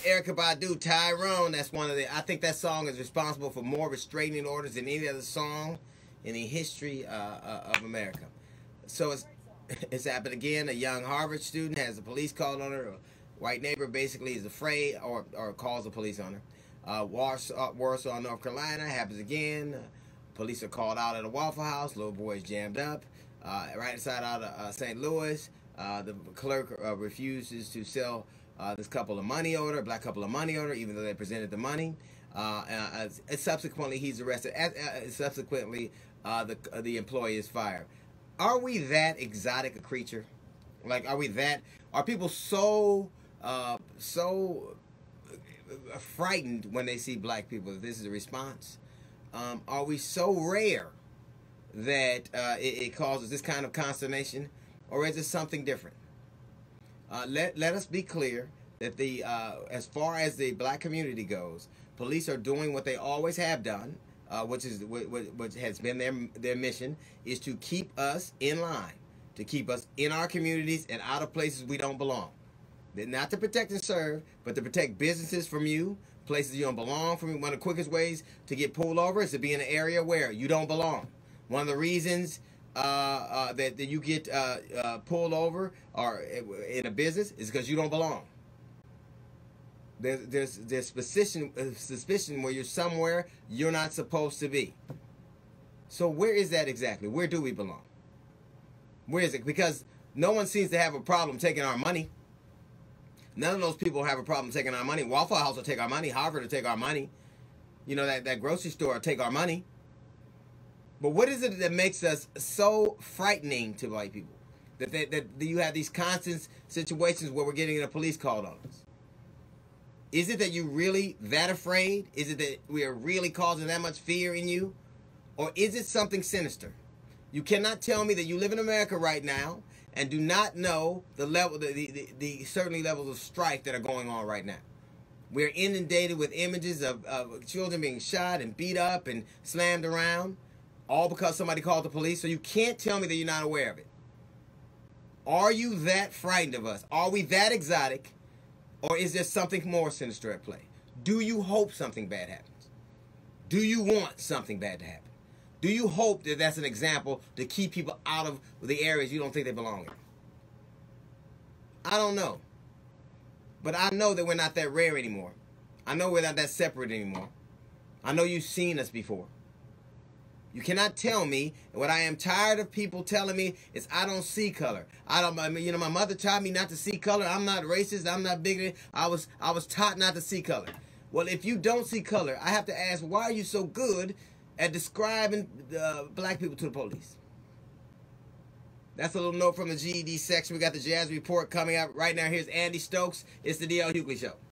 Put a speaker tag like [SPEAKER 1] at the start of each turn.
[SPEAKER 1] Erykah Badu, Tyrone. That's one of the. I think that song is responsible for more restraining orders than any other song in the history of America. So it's happened again. A young Harvard student has the police called on her. A white neighbor basically is afraid or calls the police on her. Warsaw, North Carolina happens again. Police are called out at a Waffle House. Little boy is jammed up. Right inside out of St. Louis. The clerk refuses to sell this couple a money order, black couple a money order, even though they presented the money. Subsequently, he's arrested. Subsequently, the employee is fired. Are we that exotic a creature? Like, are people so frightened when they see black people? This is a response. Are we so rare that it causes this kind of consternation? Or is it something different? Let us be clear that as far as the black community goes, police are doing what they always have done, which has been their mission, is to keep us in line, to keep us in our communities and out of places we don't belong. They're not to protect and serve, but to protect businesses from you, places you don't belong from you. One of the quickest ways to get pulled over is to be in an area where you don't belong. One of the reasons that you get pulled over or in a business is because you don't belong. There's suspicion where you're somewhere you're not supposed to be. So where is that exactly? Where do we belong? Where is it? Because no one seems to have a problem taking our money. None of those people have a problem taking our money. Waffle House will take our money. Harvard will take our money. You know, that grocery store will take our money. But what is it that makes us so frightening to white people? That you have these constant situations where we're getting a police called on us? Is it that you're really that afraid? Is it that we are really causing that much fear in you? Or is it something sinister? You cannot tell me that you live in America right now and do not know the level, the certainly levels of strife that are going on right now. We're inundated with images of children being shot and beat up and slammed around, all because somebody called the police. So you can't tell me that you're not aware of it. Are you that frightened of us? Are we that exotic? Or is there something more sinister at play? Do you hope something bad happens? Do you want something bad to happen? Do you hope that that's an example to keep people out of the areas you don't think they belong in? I don't know. But I know that we're not that rare anymore. I know we're not that separate anymore. I know you've seen us before. You cannot tell me, what I am tired of people telling me is I don't see color. You know, my mother taught me not to see color. I'm not racist. I'm not bigoted. I was taught not to see color. Well, if you don't see color, I have to ask, why are you so good at describing black people to the police? That's a little note from the GED section. We got the Jazz Report coming up right now. Here's Andy Stokes. It's the D.L. Hughley Show.